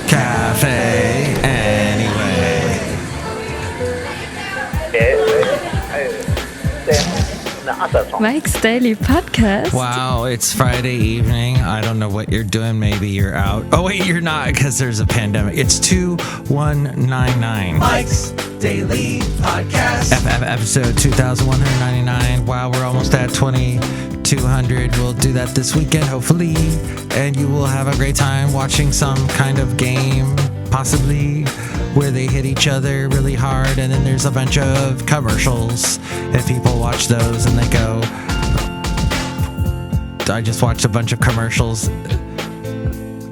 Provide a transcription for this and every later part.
Cafe Anyway. Mike's Daily Podcast. Wow, it's Friday evening. I don't know what you're doing. Maybe you're out. Oh, wait, you're not because there's a pandemic. It's 2199. Mike's Daily Podcast. Episode 2199. Wow, we're almost at 2200. We'll do that this weekend, hopefully. And you will have a great time watching some kind of game, possibly, where they hit each other really hard. And then there's a bunch of commercials. And people watch those and they go, I just watched a bunch of commercials.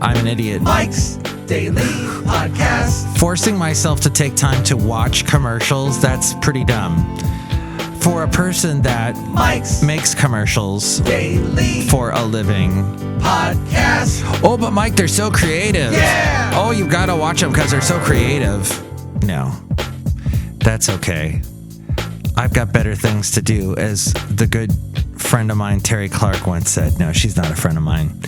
I'm an idiot. Mike's Daily Podcast. Forcing myself to take time to watch commercials, that's pretty dumb. For a person that makes commercials Daily for a living Podcast. Oh, but Mike, they're so creative. Yeah. Oh, you've got to watch them because they're so creative. No, that's okay. I've got better things to do, as the good friend of mine, Terry Clark, once said. No, she's not a friend of mine.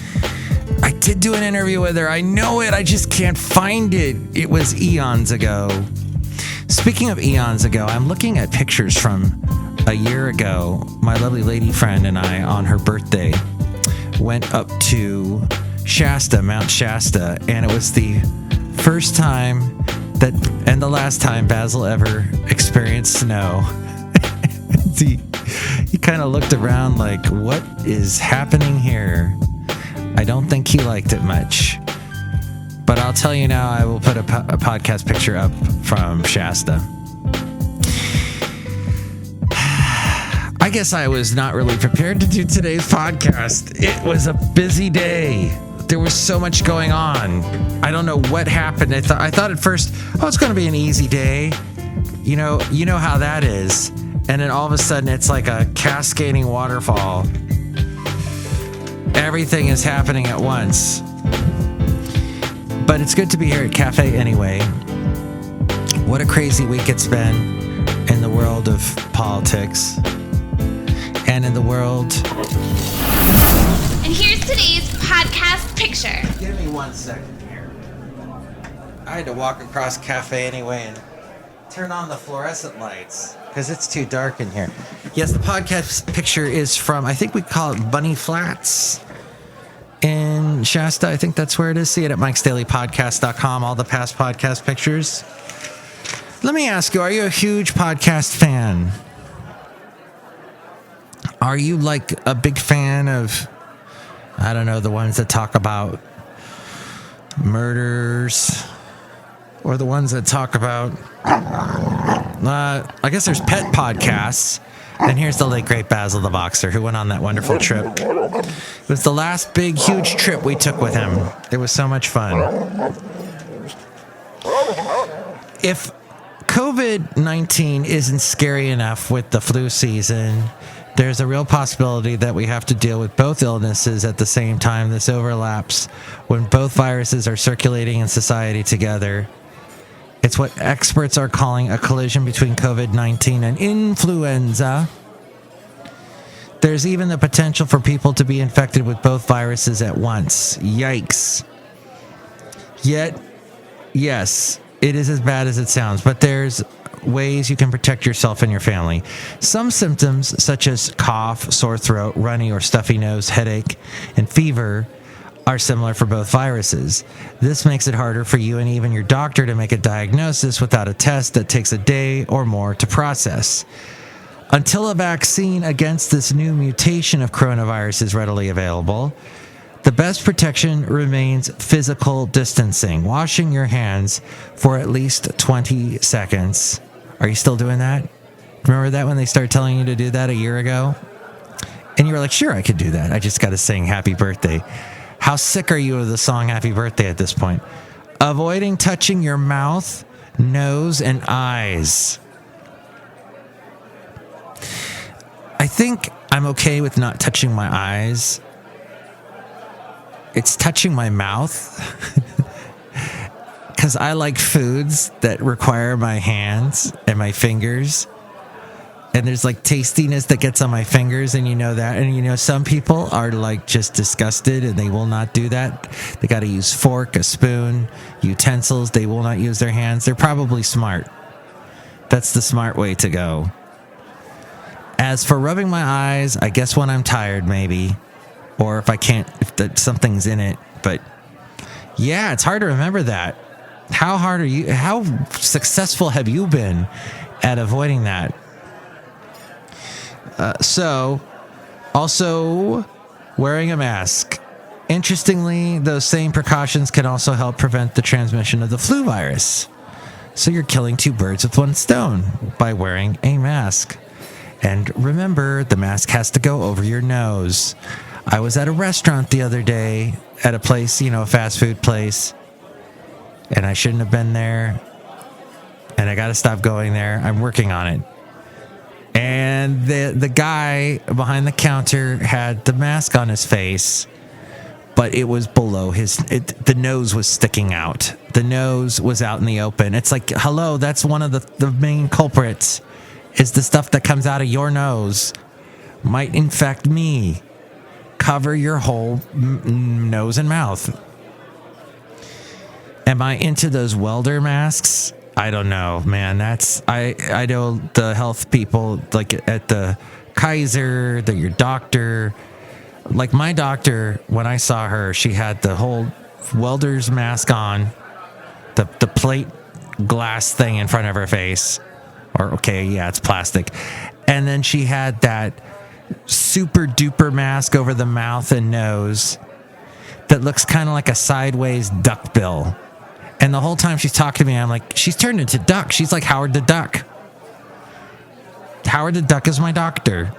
I did do an interview with her. I know it. I just can't find it. It was eons ago. Speaking of eons ago, I'm looking at pictures from a year ago. My lovely lady friend and I, on her birthday, went up to Shasta, Mount Shasta, and it was the first time that, and the last time Basil ever experienced snow. He kind of looked around like, what is happening here? I don't think he liked it much. But I'll tell you now, I will put a podcast picture up from Shasta. I guess I was not really prepared to do today's podcast. It was a busy day. There was so much going on. I don't know what happened. I thought at first, oh, it's going to be an easy day. You know how that is. And then all of a sudden, it's like a cascading waterfall. Everything is happening at once. But it's good to be here at Cafe Anyway. What a crazy week it's been in the world of politics and in the world. And here's today's podcast picture. Give me 1 second here. I had to walk across Cafe Anyway and turn on the fluorescent lights because it's too dark in here. Yes, the podcast picture is from, I think we call it Bunny Flats in Shasta. I think that's where it is. See it at mikesdailypodcast.com, all the past podcast pictures. Let me ask you, are you a huge podcast fan? Are you like a big fan of, I don't know, the ones that talk about murders, or the ones that talk about, I guess there's pet podcasts. And here's the late, great Basil the Boxer, who went on that wonderful trip. It was the last big, huge trip we took with him. It was so much fun. If COVID-19 isn't scary enough with the flu season, there's a real possibility that we have to deal with both illnesses at the same time. This overlaps when both viruses are circulating in society together. It's what experts are calling a collision between COVID-19 and influenza. There's even the potential for people to be infected with both viruses at once. Yikes. Yet, yes, it is as bad as it sounds, but there's ways you can protect yourself and your family. Some symptoms, such as cough, sore throat, runny or stuffy nose, headache, and fever, are similar for both viruses. This makes it harder for you and even your doctor to make a diagnosis without a test that takes a day or more to process. Until a vaccine against this new mutation of coronavirus is readily available, the best protection remains physical distancing, washing your hands for at least 20 seconds. Are you still doing that? Remember that when they started telling you to do that a year ago? And you were like, sure, I could do that. I just got to sing happy birthday. How sick are you of the song Happy Birthday at this point? Avoiding touching your mouth, nose, and eyes. I think I'm okay with not touching my eyes. It's touching my mouth. Because I like foods that require my hands and my fingers. and there's like tastiness that gets on my fingers, and you know that. And you know, some people are like just disgusted and they will not do that. They got to use fork, a spoon, utensils. They will not use their hands. They're probably smart. That's the smart way to go. As for rubbing my eyes, I guess when I'm tired, maybe, or if I can't, if something's in it. But yeah, it's hard to remember that. How successful have you been at avoiding that? So, also wearing a mask. Interestingly, those same precautions can also help prevent the transmission of the flu virus. So you're killing two birds with one stone by wearing a mask. And remember, the mask has to go over your nose. I was at a restaurant the other day, at a place, a fast food place, and I shouldn't have been there, and I got to stop going there. I'm working on it. And the guy behind the counter had the mask on his face, but it was below the nose was sticking out. The nose was out in the open. It's like, hello, that's one of the main culprits, is the stuff that comes out of your nose might infect me. Cover your whole nose and mouth. Am I into those welder masks? I don't know, man. I know the health people, like at the Kaiser, your doctor. Like my doctor, when I saw her, she had the whole welder's mask on, the plate glass thing in front of her face. Or, okay, yeah, it's plastic. And then she had that super duper mask over the mouth and nose that looks kind of like a sideways duckbill. And the whole time she's talking to me, I'm like, she's turned into Duck. She's like Howard the Duck. Howard the Duck is my doctor.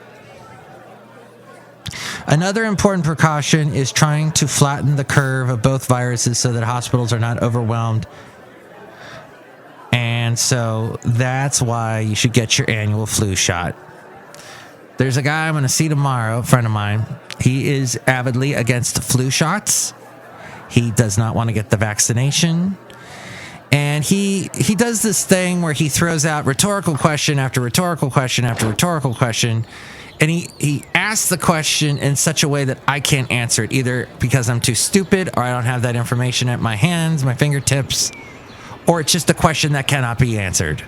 Another important precaution is trying to flatten the curve of both viruses so that hospitals are not overwhelmed. And so that's why you should get your annual flu shot. There's a guy I'm going to see tomorrow, a friend of mine. He is avidly against flu shots. He does not want to get the vaccination. And he does this thing where he throws out rhetorical question after rhetorical question after rhetorical question. And he asks the question in such a way that I can't answer it, either because I'm too stupid or I don't have that information at my hands, my fingertips, or it's just a question that cannot be answered.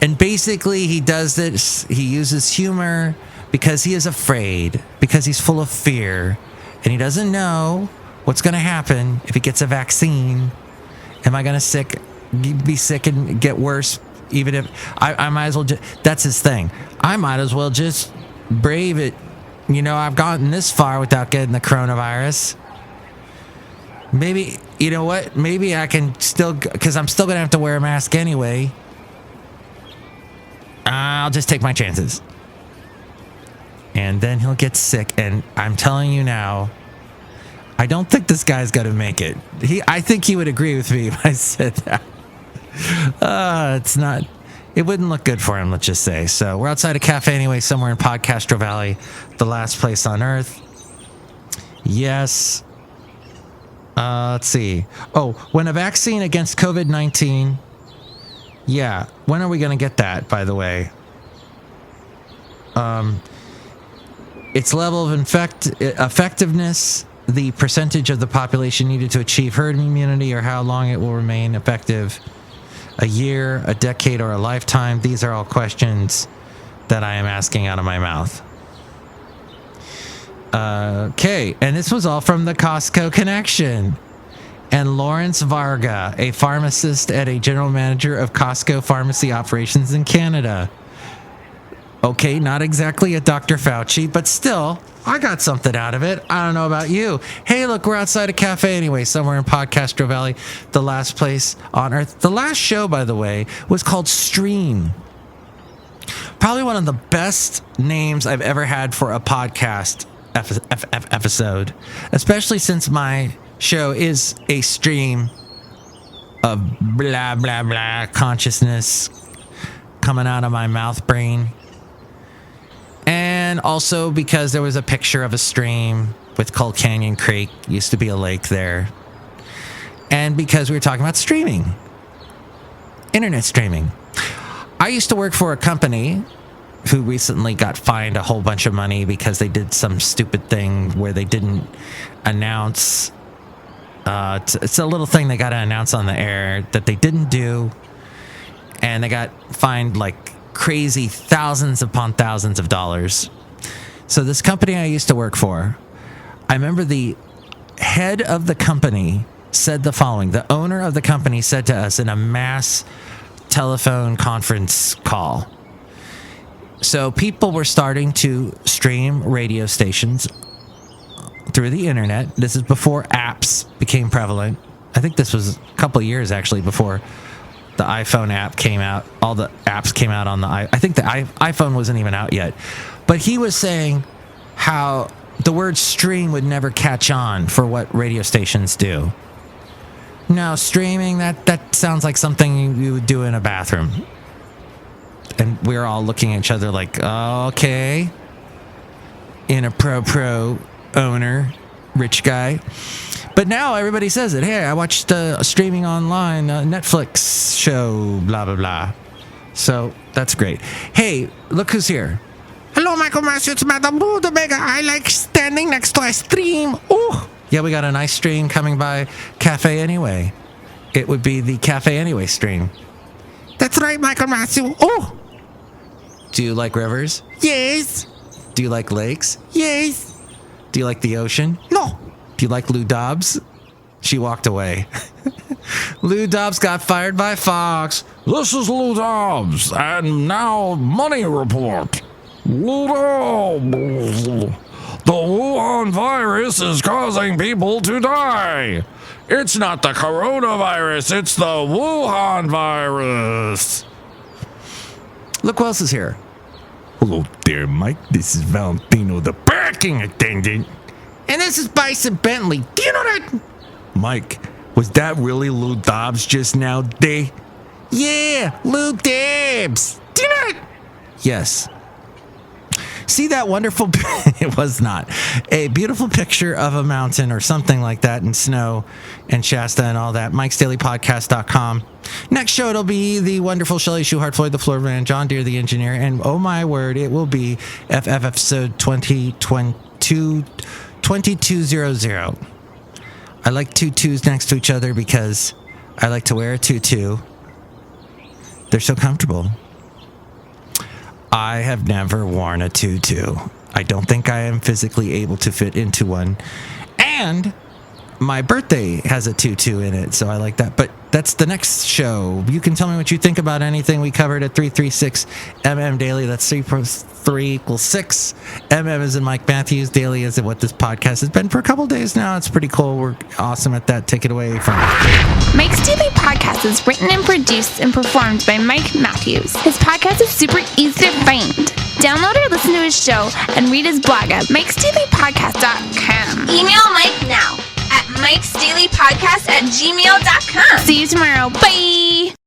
And basically he does this, he uses humor because he is afraid, because he's full of fear, and he doesn't know what's going to happen if he gets a vaccine. Am I going to be sick and get worse? Even if I might as well that's his thing. I might as well just brave it. I've gotten this far without getting the coronavirus. Maybe, you know what? Maybe I can still, because I'm still going to have to wear a mask anyway. I'll just take my chances. And then he'll get sick. And I'm telling you now, I don't think this guy's going to make it. I think he would agree with me if I said that. It wouldn't look good for him, let's just say. So we're outside a cafe anyway, somewhere in Podcastro Valley, the last place on earth. Yes. Let's see. Oh, when a vaccine against COVID-19. Yeah. When are we going to get that, by the way? Its level of effectiveness, the percentage of the population needed to achieve herd immunity, or how long it will remain effective. A year, a decade, or a lifetime. These are all questions that I am asking out of my mouth. Okay, and this was all from the Costco Connection. And Lawrence Varga, a pharmacist and a general manager of Costco pharmacy operations in Canada. Okay, not exactly a Dr. Fauci, but still, I got something out of it. I don't know about you. Hey, look, we're outside a cafe anyway, somewhere in Podcastro Valley, the last place on earth. The last show, by the way, was called Stream. Probably one of the best names I've ever had for a podcast episode, especially since my show is a stream of blah, blah, blah consciousness coming out of my mouth brain. And also because there was a picture of a stream with Coal Canyon Creek, used to be a lake there. And because we were talking about streaming, internet streaming. I used to work for a company who recently got fined a whole bunch of money because they did some stupid thing where they didn't announce. It's a little thing they got to announce on the air that they didn't do. And they got fined like crazy thousands upon thousands of dollars. So this company I used to work for, I remember the head of the company said the following. The owner of the company said to us in a mass telephone conference call. So people were starting to stream radio stations through the internet. This is before apps became prevalent. I think this was a couple of years actually before the iPhone app came out. All the apps came out on the I think the iPhone wasn't even out yet. But he was saying how the word stream would never catch on for what radio stations do. Now, streaming, that sounds like something you would do in a bathroom. And we're all looking at each other like, oh, okay. In a pro owner, rich guy. But now everybody says it. Hey, I watched streaming online, Netflix show, blah, blah, blah. So that's great. Hey, look who's here. Hello, Michael Master. It's Madame Rootabega. I like standing next to a stream. Oh, yeah, we got a nice stream coming by Cafe Anyway. It would be the Cafe Anyway stream. That's right, Michael Master. Oh, do you like rivers? Yes. Do you like lakes? Yes. Do you like the ocean? No. Do you like Lou Dobbs? She walked away. Lou Dobbs got fired by Fox. This is Lou Dobbs, and now Money Report. Lou Dobbs. The Wuhan virus is causing people to die. It's not the coronavirus, it's the Wuhan virus. Look who else is here. Hello there, Mike. This is Valentino, the parking attendant. And this is Bison Bentley. Do you know that? Mike, was that really Lou Dobbs just now, day? Yeah, Lou Dobbs. Do you know that? Yes. See that wonderful, it was not, a beautiful picture of a mountain or something like that in snow and Shasta and all that. Mike'sDailyPodcast.com. Next show, it'll be the wonderful Chely Shoehart, Floyd the Floorman, John Deere the engineer, and oh my word, it will be FF episode 2200. I like tutus next to each other because I like to wear a tutu. They're so comfortable. I have never worn a tutu. I don't think I am physically able to fit into one. And my birthday has a tutu in it, so I like that. But that's the next show. You can tell me what you think about anything we covered at 336MM Daily. That's 3 plus 3 equals 6. MM is in Mike Matthews. Daily is in what this podcast has been for a couple days now. It's pretty cool. We're awesome at that. Take it away from Mike's Daily Podcast is written and produced and performed by Mike Matthews. His podcast is super easy to find. Download or listen to his show and read his blog at mikesdailypodcast.com. Email Mike now at mikesdailypodcast@gmail.com. See you tomorrow. Bye!